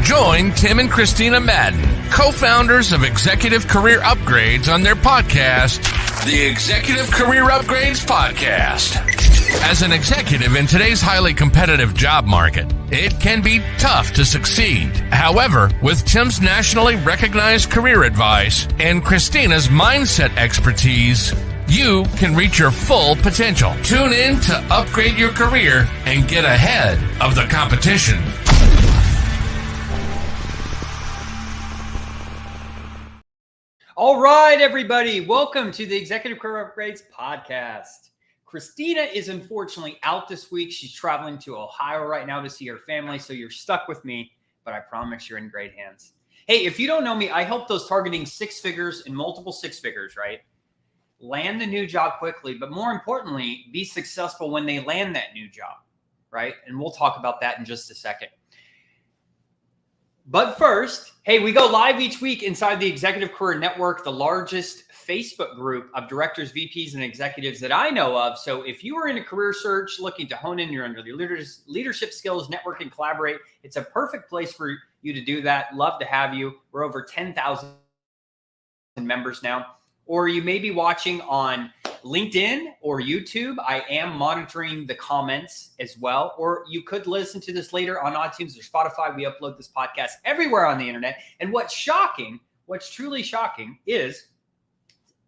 Join Tim and Christina Madden, co-founders of Executive Career Upgrades, on their podcast, the Executive Career Upgrades Podcast. As an executive in today's highly competitive job market, it can be tough to succeed. However, with Tim's nationally recognized career advice and Christina's mindset expertise, you can reach your full potential. Tune in to upgrade your career and get ahead of the competition. All right, everybody. Welcome to the Executive Career Upgrades Podcast. Christina is unfortunately out this week. She's traveling to Ohio right now to see her family, so you're stuck with me, but I promise you're in great hands. Hey, if you don't know me, I help those targeting six figures and multiple six figures, right? Land the new job quickly, but more importantly, be successful when they land that new job, right? And we'll talk about that in just a second. But first, hey, we go live each week inside the Executive Career Network, the largest Facebook group of directors, VPs, and executives that I know of. So if you are in a career search looking to hone in your leadership skills, network, and collaborate, it's a perfect place for you to do that. Love to have you. We're over 10,000 members now. Or you may be watching on LinkedIn or YouTube. I am monitoring the comments as well. Or you could listen to this later on iTunes or Spotify. We upload this podcast everywhere on the internet. And what's truly shocking is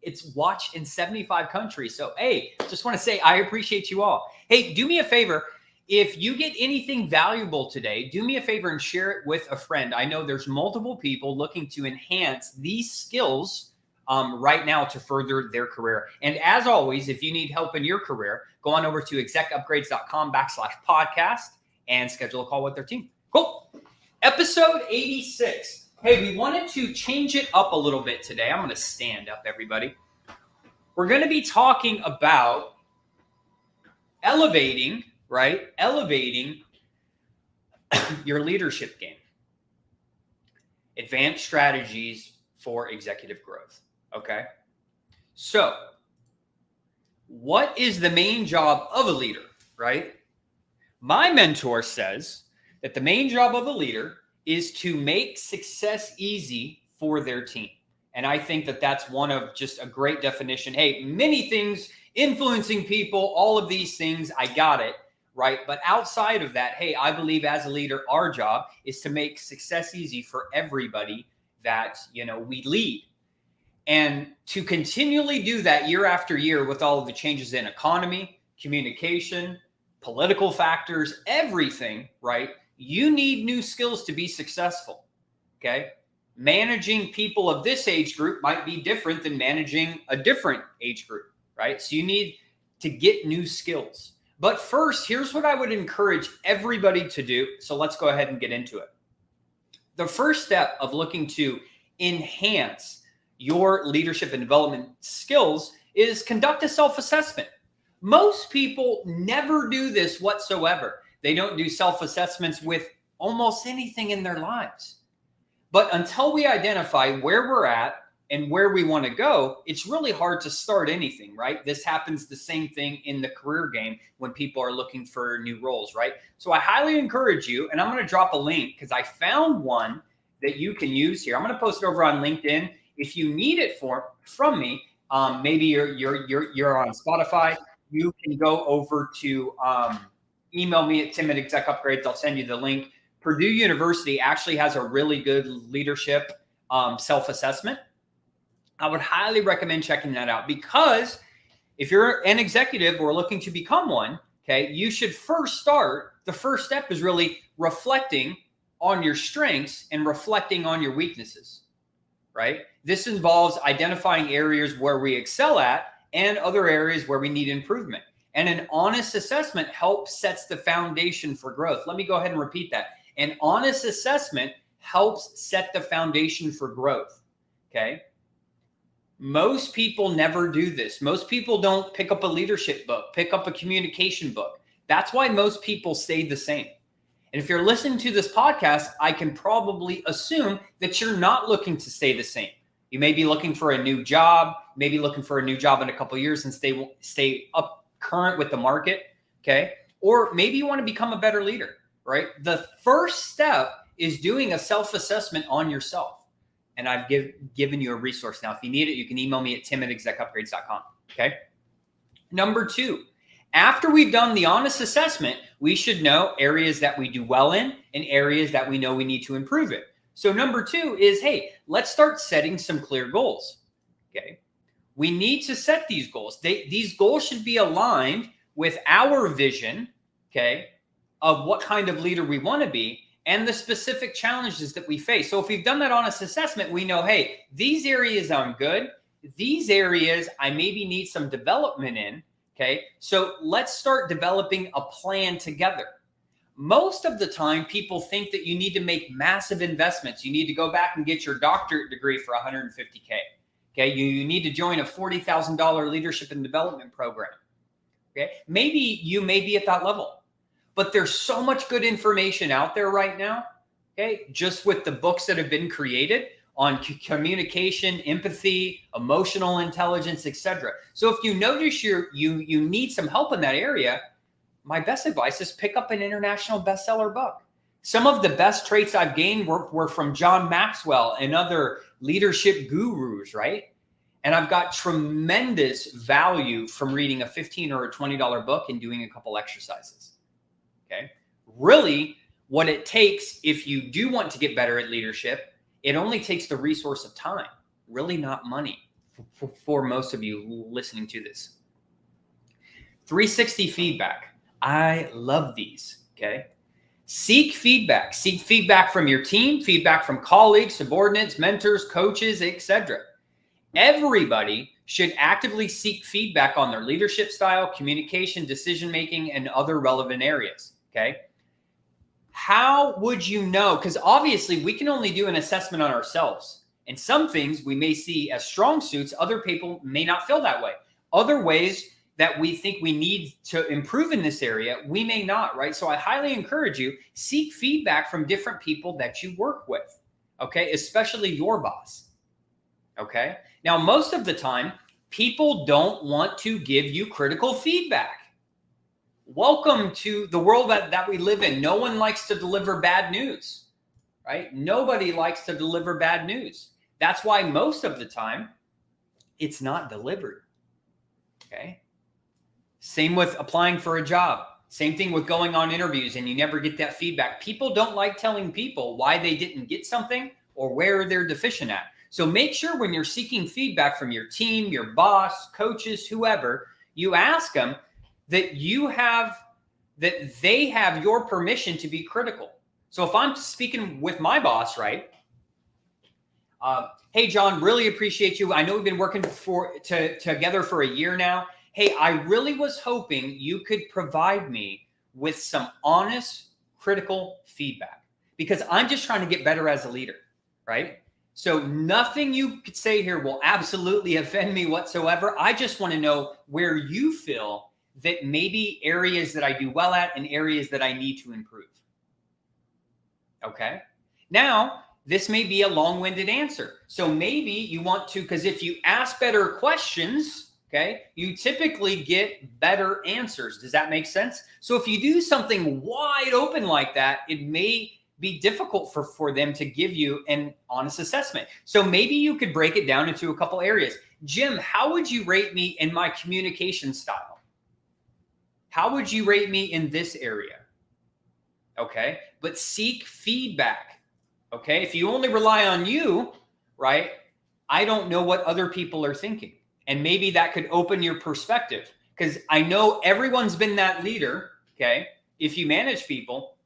it's watched in 75 countries. So, hey, just want to say I appreciate you all. Hey, do me a favor. If you get anything valuable today, do me a favor and share it with a friend. I know there's multiple people looking to enhance these skills right now to further their career. And as always, if you need help in your career, go on over to execupgrades.com/podcast and schedule a call with their team. Cool. Episode 86. Hey, we wanted to change it up a little bit today. I'm going to stand up, everybody. We're going to be talking about elevating your leadership game. Advanced strategies for executive growth. Okay. So what is the main job of a leader, right? My mentor says that the main job of a leader is to make success easy for their team. And I think that that's one of just a great definition. Hey, many things influencing people, all of these things, I got it, right? But outside of that, hey, I believe as a leader, our job is to make success easy for everybody that, we lead. And to continually do that year after year with all of the changes in economy, communication, political factors, everything, right? You need new skills to be successful, okay? Managing people of this age group might be different than managing a different age group, right? So you need to get new skills. But first, here's what I would encourage everybody to do. So let's go ahead and get into it. The first step of looking to enhance your leadership and development skills is conduct a self-assessment. Most people never do this whatsoever. They don't do self-assessments with almost anything in their lives. But until we identify where we're at and where we want to go, it's really hard to start anything, right? This happens the same thing in the career game when people are looking for new roles, right? So I highly encourage you, and I'm going to drop a link because I found one that you can use here. I'm going to post it over on LinkedIn. If you need it from me, maybe you're on Spotify, you can go over to email me at tim@execupgrades. I'll send you the link. Purdue University actually has a really good leadership self-assessment. I would highly recommend checking that out because if you're an executive or looking to become one, okay, you should first start. The first step is really reflecting on your strengths and reflecting on your weaknesses, right? This involves identifying areas where we excel at and other areas where we need improvement. And an honest assessment helps sets the foundation for growth. Let me go ahead and repeat that. An honest assessment helps set the foundation for growth, okay? Most people never do this. Most people don't pick up a leadership book, pick up a communication book. That's why most people stay the same. And if you're listening to this podcast, I can probably assume that you're not looking to stay the same. You may be looking for a new job, maybe looking for a new job in a couple of years and stay up current with the market, okay? Or maybe you want to become a better leader, right? The first step is doing a self-assessment on yourself. And I've given you a resource. Now, if you need it, you can email me at tim@execupgrades.com. Okay. Number 2, after we've done the honest assessment, we should know areas that we do well in and areas that we know we need to improve it. So number 2 is, hey, let's start setting some clear goals. Okay. We need to set these goals. These goals should be aligned with our vision, okay, of what kind of leader we want to be and the specific challenges that we face. So if we've done that honest assessment, we know, hey, these areas I'm good. These areas I maybe need some development in, okay? So let's start developing a plan together. Most of the time, people think that you need to make massive investments. You need to go back and get your doctorate degree for $150K. Okay, you need to join a $40,000 leadership and development program. Okay, maybe you may be at that level. But there's so much good information out there right now, okay, just with the books that have been created on communication, empathy, emotional intelligence, etc. So if you notice you need some help in that area, my best advice is pick up an international bestseller book. Some of the best traits I've gained were from John Maxwell and other leadership gurus, right? And I've got tremendous value from reading a $15 or a $20 book and doing a couple exercises. Okay. Really, what it takes if you do want to get better at leadership, it only takes the resource of time, really not money for most of you listening to this. 360 feedback. I love these. Okay. Seek feedback. Seek feedback from your team, feedback from colleagues, subordinates, mentors, coaches, etc. Everybody should actively seek feedback on their leadership style, communication, decision-making, and other relevant areas. Okay. How would you know? Because obviously we can only do an assessment on ourselves. And some things we may see as strong suits, other people may not feel that way. Other ways that we think we need to improve in this area, we may not, right? So I highly encourage you, seek feedback from different people that you work with. Okay. Especially your boss. Okay. Now, most of the time, people don't want to give you critical feedback. Welcome to the world that we live in. No one likes to deliver bad news, right? Nobody likes to deliver bad news. That's why most of the time, it's not delivered, okay? Same with applying for a job. Same thing with going on interviews and you never get that feedback. People don't like telling people why they didn't get something or where they're deficient at. So make sure when you're seeking feedback from your team, your boss, coaches, whoever, you ask them that they have your permission to be critical. So if I'm speaking with my boss, right? Hey, John, really appreciate you. I know we've been working together for a year now. Hey, I really was hoping you could provide me with some honest, critical feedback because I'm just trying to get better as a leader, right? So nothing you could say here will absolutely offend me whatsoever. I just want to know where you feel that maybe areas that I do well at and areas that I need to improve. Okay. Now, this may be a long-winded answer. So maybe you want to, because if you ask better questions, okay, you typically get better answers. Does that make sense? So if you do something wide open like that, it may be difficult for them to give you an honest assessment. So maybe you could break it down into a couple areas. Jim, how would you rate me in my communication style? How would you rate me in this area? Okay, but seek feedback. Okay, if you only rely on you, right, I don't know what other people are thinking. And maybe that could open your perspective because I know everyone's been that leader, okay, if you manage people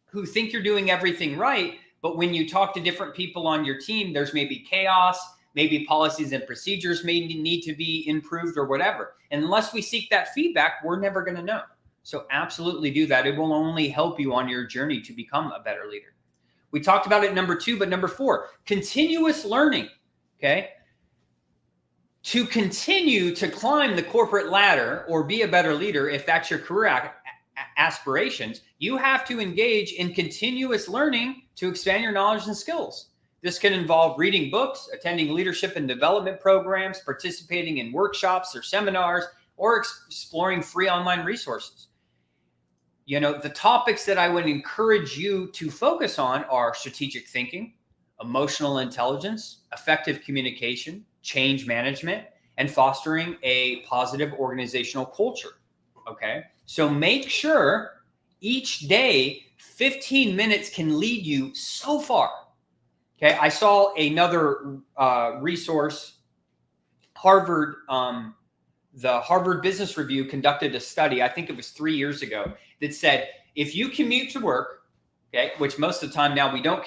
who think you're doing everything right, but when you talk to different people on your team, there's maybe chaos, maybe policies and procedures may need to be improved or whatever. And unless we seek that feedback, we're never going to know. So absolutely do that. It will only help you on your journey to become a better leader. We talked about it number 2, but number 4, continuous learning, okay? To continue to climb the corporate ladder or be a better leader, if that's your career aspirations, you have to engage in continuous learning to expand your knowledge and skills. This can involve reading books, attending leadership and development programs, participating in workshops or seminars, or exploring free online resources. the topics that I would encourage you to focus on are strategic thinking, emotional intelligence, effective communication, change management, and fostering a positive organizational culture. Okay. So make sure each day, 15 minutes can lead you so far. Okay. I saw another resource, Harvard, the Harvard Business Review conducted a study, I think it was 3 years ago, that said, if you commute to work, okay, which most of the time now we don't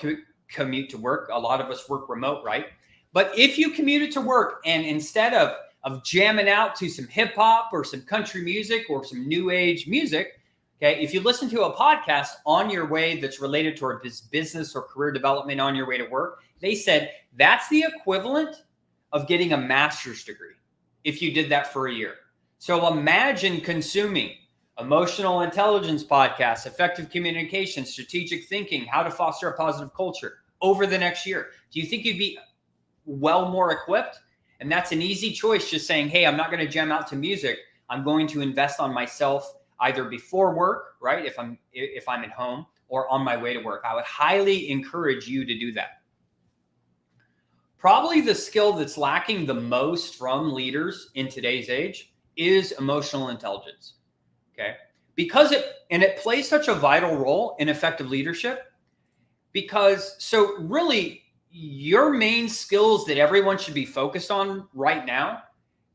commute to work. A lot of us work remote, right? But if you commuted to work and instead of jamming out to some hip hop or some country music or some new age music, okay, if you listen to a podcast on your way that's related to business or career development on your way to work, they said that's the equivalent of getting a master's degree if you did that for a year. So imagine consuming emotional intelligence podcasts, effective communication, strategic thinking, how to foster a positive culture over the next year. Do you think you'd be well more equipped? And that's an easy choice, just saying, hey, I'm not going to jam out to music. I'm going to invest on myself either before work, right? If I'm at home, or on my way to work. I would highly encourage you to do that. Probably the skill that's lacking the most from leaders in today's age is emotional intelligence. Okay. Because it plays such a vital role in effective leadership, because so really your main skills that everyone should be focused on right now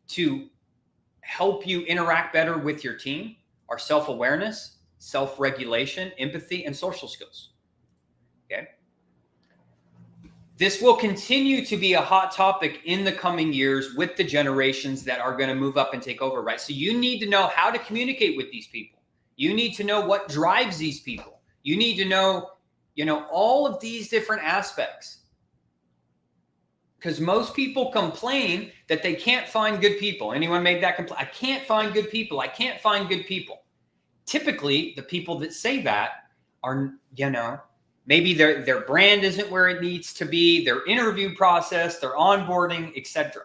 to help you interact better with your team are self-awareness, self-regulation, empathy, and social skills. Okay. This will continue to be a hot topic in the coming years with the generations that are going to move up and take over, right? So you need to know how to communicate with these people. You need to know what drives these people. You need to know, all of these different aspects. Because most people complain that they can't find good people. Anyone made that complaint? I can't find good people. I can't find good people. Typically, the people that say that are, maybe their brand isn't where it needs to be, their interview process, their onboarding, etc.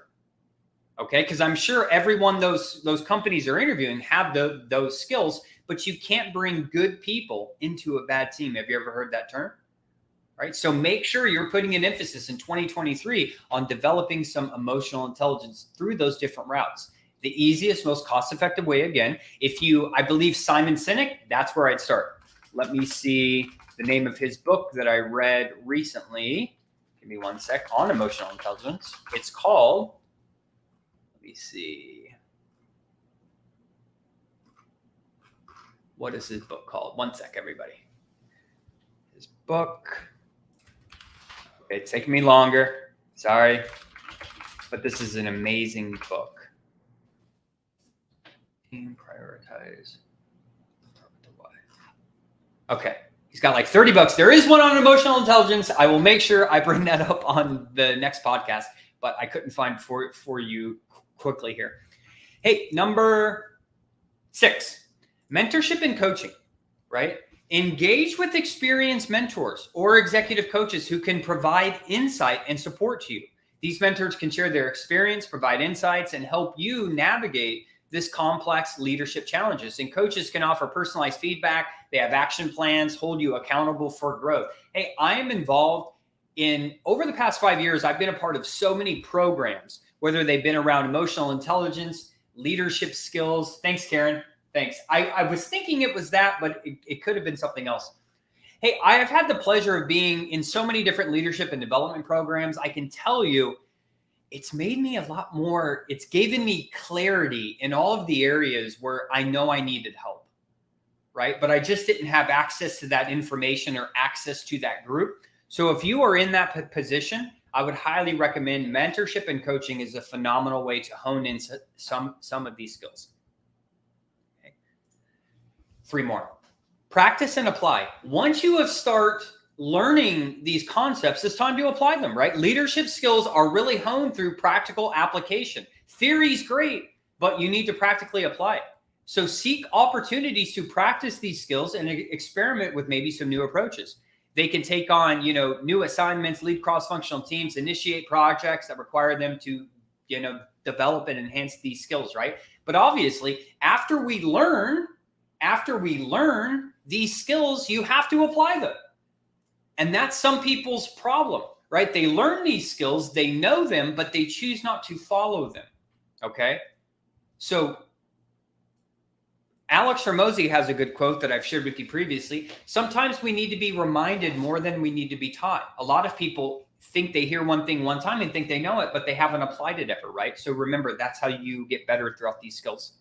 Okay, because I'm sure everyone those companies are interviewing have those skills, but you can't bring good people into a bad team. Have you ever heard that term? Right. So make sure you're putting an emphasis in 2023 on developing some emotional intelligence through those different routes. The easiest, most cost-effective way, again, I believe Simon Sinek, that's where I'd start. Let me see the name of his book that I read recently. Give me one sec, on emotional intelligence. It's called, let me see. What is his book called? One sec, everybody. His book. Okay, it's taking me longer. Sorry. But this is an amazing book. Team prioritize. Okay. He's got like 30 bucks. There is one on emotional intelligence. I will make sure I bring that up on the next podcast, but I couldn't find for you quickly here. Hey, number 6, mentorship and coaching, right? Engage with experienced mentors or executive coaches who can provide insight and support to you. These mentors can share their experience, provide insights, and help you navigate this complex leadership challenges. And coaches can offer personalized feedback. They have action plans, hold you accountable for growth. Hey, I am involved over the past 5 years, I've been a part of so many programs, whether they've been around emotional intelligence, leadership skills. Thanks, Karen. Thanks. I was thinking it was that, but it could have been something else. Hey, I have had the pleasure of being in so many different leadership and development programs. I can tell you, it's made me a lot more, it's given me clarity in all of the areas where I know I needed help, right? But I just didn't have access to that information or access to that group. So if you are in that position, I would highly recommend mentorship and coaching is a phenomenal way to hone in some of these skills. Okay. 3 more. Practice and apply. Once you have start learning these concepts, it's time to apply them, right? Leadership skills are really honed through practical application. Theory is great, but you need to practically apply it. So seek opportunities to practice these skills and experiment with maybe some new approaches. They can take on, new assignments, lead cross-functional teams, initiate projects that require them to, develop and enhance these skills, right? But obviously, after we learn, these skills, you have to apply them. And that's some people's problem, right? They learn these skills, they know them, but they choose not to follow them. Okay. So Alex Hormozi has a good quote that I've shared with you previously. Sometimes we need to be reminded more than we need to be taught. A lot of people think they hear one thing one time and think they know it, but they haven't applied it ever, right? So remember, that's how you get better throughout these skills.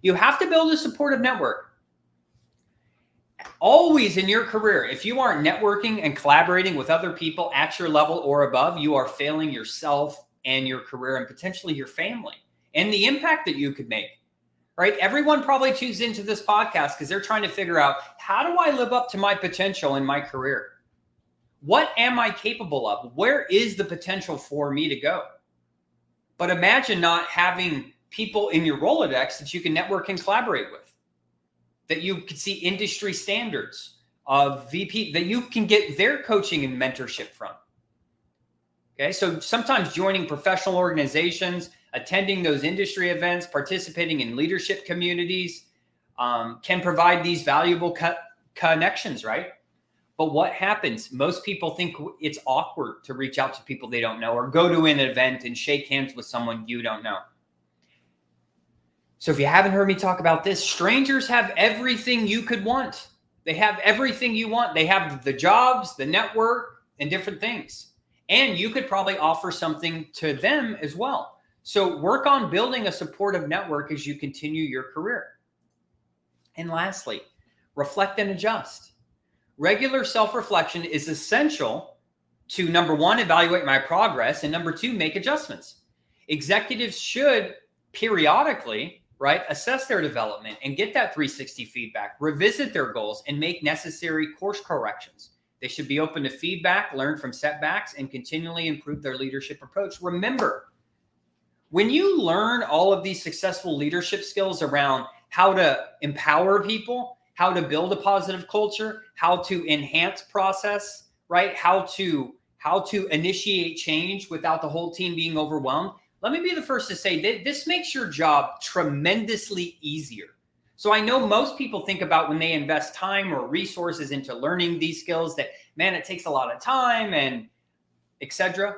You have to build a supportive network. Always in your career, if you aren't networking and collaborating with other people at your level or above, you are failing yourself and your career and potentially your family and the impact that you could make. Right? Everyone probably tunes into this podcast because they're trying to figure out, how do I live up to my potential in my career? What am I capable of? Where is the potential for me to go? But imagine not having people in your Rolodex that you can network and collaborate with, that you can see industry standards of VP, that you can get their coaching and mentorship from. Okay, so sometimes joining professional organizations, attending those industry events, participating in leadership communities can provide these valuable connections, right? But what happens? Most people think it's awkward to reach out to people they don't know or go to an event and shake hands with someone you don't know. So if you haven't heard me talk about this, strangers have everything you could want. They have everything you want. They have the jobs, the network, and different things. And you could probably offer something to them as well. So work on building a supportive network as you continue your career. And lastly, reflect and adjust. Regular self-reflection is essential to, number one, evaluate my progress, and number two, make adjustments. Executives should periodically, right, assess their development and get that 360 feedback, revisit their goals, and make necessary course corrections. They should be open to feedback, learn from setbacks, and continually improve their leadership approach. Remember, when you learn all of these successful leadership skills around how to empower people, how to build a positive culture, how to enhance process, right? How to initiate change without the whole team being overwhelmed. Let me be the first to say that this makes your job tremendously easier. So I know most people think about when they invest time or resources into learning these skills that, man, it takes a lot of time and etc.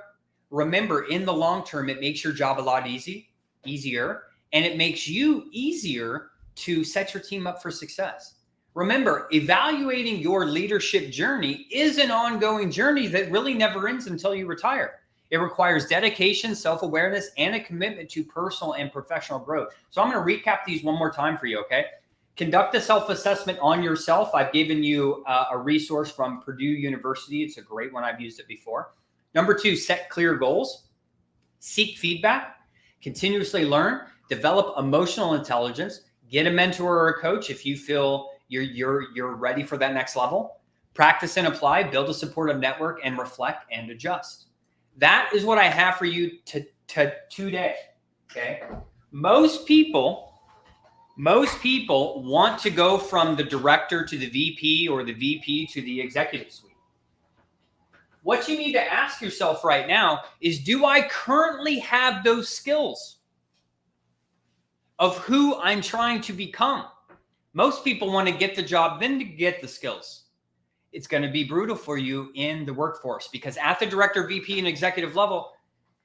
Remember, in the long term, it makes your job a lot easier, and it makes you easier to set your team up for success. Remember, evaluating your leadership journey is an ongoing journey that really never ends until you retire. It requires dedication, self-awareness, and a commitment to personal and professional growth. So I'm going to recap these one more time for you, okay? Conduct a self-assessment on yourself. I've given you a resource from Purdue University. It's a great one. I've used it before. Number two, set clear goals. Seek feedback. Continuously learn. Develop emotional intelligence. Get a mentor or a coach if you feel you're ready for that next level. Practice and apply. Build a supportive network, and reflect and adjust. That is what I have for you today. Okay. Most people want to go from the director to the VP or the VP to the executive suite. What you need to ask yourself right now is, do I currently have those skills of who I'm trying to become? Most people want to get the job, then to get the skills. It's going to be brutal for you in the workforce, because at the director, VP, and executive level,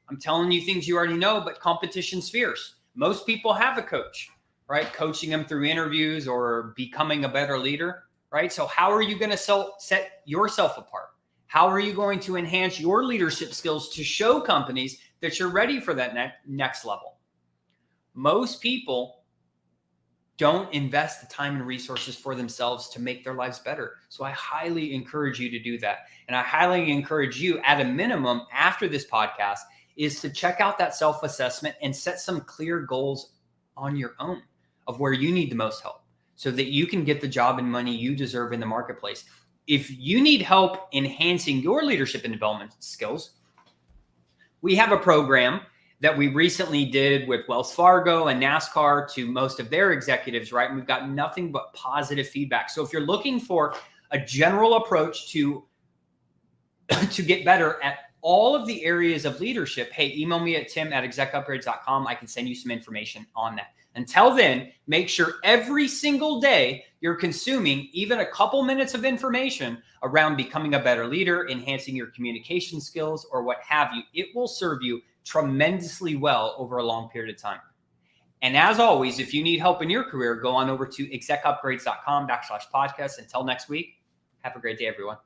I'm telling you things you already know, but competition's fierce. Most people have a coach, right? Coaching them through interviews or becoming a better leader, right? So how are you going to set yourself apart? How are you going to enhance your leadership skills to show companies that you're ready for that next level? Most people don't invest the time and resources for themselves to make their lives better. So I highly encourage you to do that. And I highly encourage you, at a minimum, after this podcast, is to check out that self-assessment and set some clear goals on your own of where you need the most help so that you can get the job and money you deserve in the marketplace. If you need help enhancing your leadership and development skills, we have a program that we recently did with Wells Fargo and NASCAR to most of their executives, right? And we've got nothing but positive feedback. So if you're looking for a general approach to get better at all of the areas of leadership, hey, email me at tim@execupgrades.com. I can send you some information on that. Until then, make sure every single day you're consuming even a couple minutes of information around becoming a better leader, enhancing your communication skills, or what have you. It will serve you tremendously well over a long period of time. And as always, if you need help in your career, go on over to execupgrades.com/podcast. Until next week, have a great day, everyone.